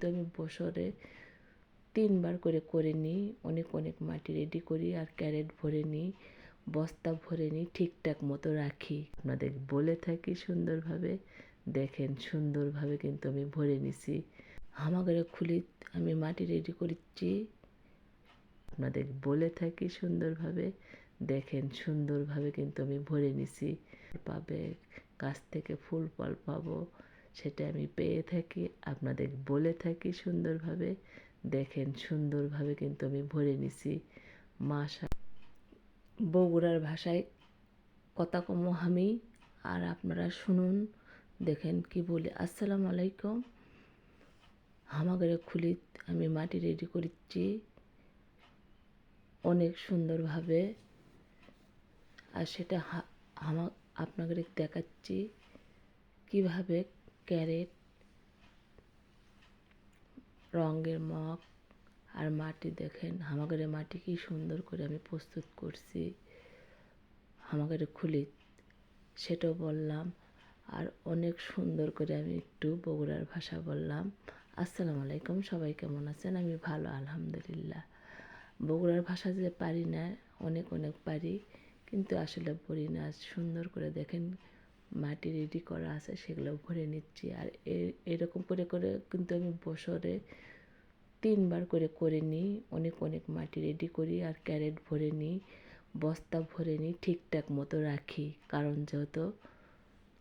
কিন্তু আমি বছরে 3বার করে নিই। অনেক অনেক মাটি রেডি করি আর ক্যারেট ভরে নিই, বস্তা ভরে নিই, ঠিকঠাক মতো রাখি। আপনাদের বলে থাকি সুন্দরভাবে, দেখেন সুন্দরভাবে কিন্তু আমি ভরে নিছি। হামাগুড়ি খুলি আমি মাটি রেডি করছি। আপনাদের বলে থাকি সুন্দরভাবে, দেখেন সুন্দরভাবে কিন্তু আমি ভরে নিছি। পাবে গাছ থেকে ফুল ফল পাবো, সেটা আমি পেয়ে থাকি। আপনাদের বলে থাকি সুন্দরভাবে, দেখেন সুন্দরভাবে কিন্তু আমি ভরে নিছি। মাশা বগুড়ার ভাষায় কথা কম আমি, আর আপনারা শুনুন, দেখেন কি বলি। আসসালামু আলাইকুম। হামাগুড়ি খুলি আমি মাটি রেডি করছি অনেক সুন্দরভাবে, আর সেটা আপনাদের দেখাচ্ছি কিভাবে ক্যারেট, রঙের মগ আর মাটি, দেখেন হামাগুড়ি মাটি কি সুন্দর করে আমি প্রস্তুত করছি। হামাগুড়ি খুলি সেটাও বললাম, আর অনেক সুন্দর করে আমি একটু বগুড়ার ভাষা বললাম। আসসালামু আলাইকুম, সবাই কেমন আছেন? আমি ভালো, আলহামদুলিল্লাহ। বগুড়ার ভাষা যে পারি না, অনেক অনেক পারি, কিন্তু আসলে পড়ি না। সুন্দর করে দেখেন মাটি রেডি করা আছে, সেগুলো ভরে নিচ্ছি। আর এরকম করে করে কিন্তু আমি বছরে 3বার করে নিই। অনেক অনেক মাটি রেডি করি আর ক্যারেট ভরে নিই, বস্তা ভরে নিই, ঠিকঠাক মতো রাখি। কারণ যেহেতু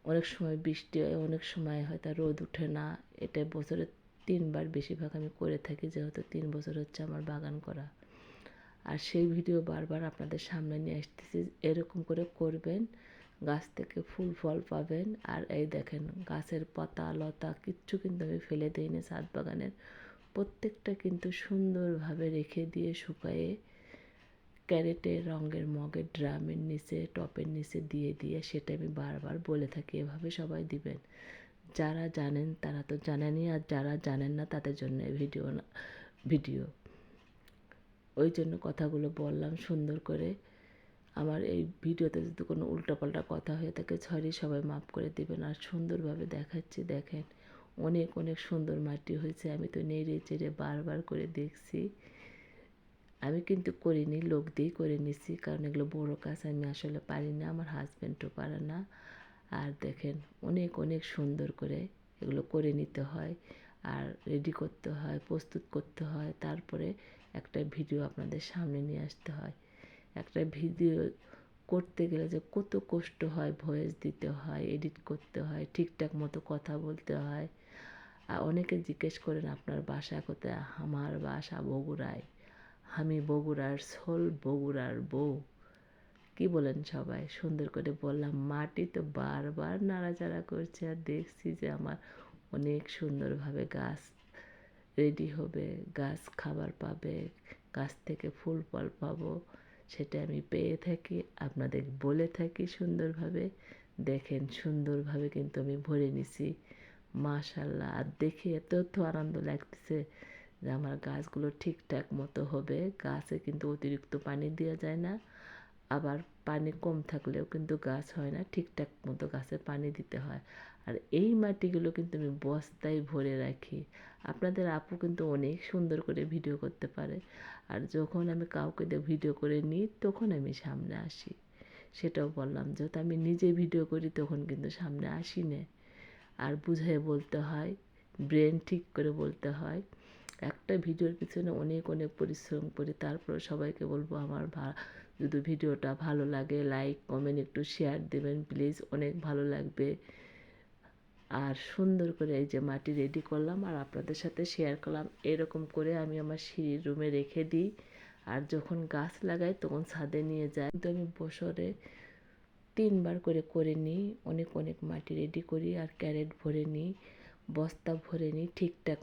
অনেক সময় বৃষ্টি হয়, অনেক সময় হয়তো রোদ ওঠে না। এটা বছরে 3বার বেশিরভাগ আমি করে থাকি, যেহেতু 3 বছর হচ্ছে আমার বাগান করা। আর সেই ভিডিও বারবার আপনাদের সামনে নিয়ে আসতেছি। এরকম করে করবেন, গাছ থেকে ফুল ফল পাবেন। আর এই দেখেন গাছের পাতা লতা কিচ্ছু কিন্তু আমি ফেলে দিইনি। ছাদ বাগানের প্রত্যেকটা কিন্তু সুন্দরভাবে রেখে দিয়ে শুকায়ে ক্যারেটে, রঙের মগের, ড্রামের নিচে, টপের নিচে দিয়ে দিয়ে, সেটা আমি বারবার বলে থাকি এভাবে সবাই দিবেন। যারা জানেন তারা তো জানেনই, আর যারা জানেন না তাদের জন্য ভিডিও ওই জন্য কথাগুলো বললাম সুন্দর করে। আমার এই ভিডিওতে যদি কোনো উল্টোপাল্টা কথা হয়ে থাকে, সরি, সবাই মাফ করে দিবেন। আর সুন্দরভাবে দেখাচ্ছি, দেখেন অনেক অনেক সুন্দর মাটি হয়েছে। আমি তো নেড়ে চেড়ে বারবার করে দেখছি। আমি কিন্তু করিনি, লোক দিয়েই করে নিছি, কারণ এগুলো বড়ো কাজ, আমি আসলে পারি না, আমার হাজব্যান্ডও পারে না। আর দেখেন অনেক অনেক সুন্দর করে এগুলো করে নিতে হয়, আর রেডি করতে হয়, প্রস্তুত করতে হয়। তারপরে একটা ভিডিও আপনাদের সামনে নিয়ে আসতে হয়। একটা ভিডিও করতে গেলে যে কত কষ্ট হয়, ভয়েস দিতে হয়, এডিট করতে হয়, ঠিকঠাক মতো কথা বলতে হয়। আর অনেকে জিজ্ঞেস করেন আপনার বাসা কোথায়? আমার বাসা বগুড়ায়। আমি বগুড়ার সোল, বগুড়ার বউ। কি বলেন সবাই? সুন্দর করে বললাম। মাটি তো বারবার নাড়াচাড়া করছে, আর দেখছি যে আমার অনেক সুন্দরভাবে গাছ রেডি হবে, গাছ খাবার পাবে, গাছ থেকে ফুল ফল পাবো, সেটা আমি পেয়ে থাকি। আপনাদের বলে থাকি সুন্দরভাবে, দেখেন সুন্দরভাবে কিন্তু আমি ভরে নিছি। মাশাল্লাহ। আর দেখে এত আনন্দ লাগতেছে যে আমার গাছগুলো ঠিকঠাক মতো হবে। গাছে কিন্তু অতিরিক্ত পানি দেওয়া যায় না, আবার পানি কম থাকলেও কিন্তু গাছ হয় না, ঠিকঠাক মতো গাছে পানি দিতে হয়। আর এই মাটিগুলো কিন্তু আমি বস্তায় ভরে রাখি। আপনাদের আপু কিন্তু অনেক সুন্দর করে ভিডিও করতে পারে, আর যখন আমি কাউকে দিয়ে ভিডিও করে নিই তখন আমি সামনে আসি। সেটাও বললাম, যেহেতু আমি নিজে ভিডিও করি তখন কিন্তু সামনে আসি না। আর বুঝিয়ে বলতে হয়, ব্রেন ঠিক করে বলতে হয়। একটা ভিডিওর পিছনে অনেক অনেক পরিশ্রম করি। তারপর সবাইকে বলবো আমার যদি ভিডিওটা ভালো লাগে, লাইক কমেন্ট একটু শেয়ার দেবেন প্লিজ, অনেক ভালো লাগবে। আর সুন্দর করে এই যে মাটি রেডি করলাম আর আপনাদের সাথে শেয়ার করলাম। এরকম করে আমি আমার সিঁড়ির রুমে রেখে দিই, আর যখন গাছ লাগাই তখন ছাদে নিয়ে যাই। কিন্তু আমি বছরে 3বার করে নিই। অনেক অনেক মাটি রেডি করি আর ক্যারেট ভরে নিই, বস্তা ভরে নিই, ঠিকঠাক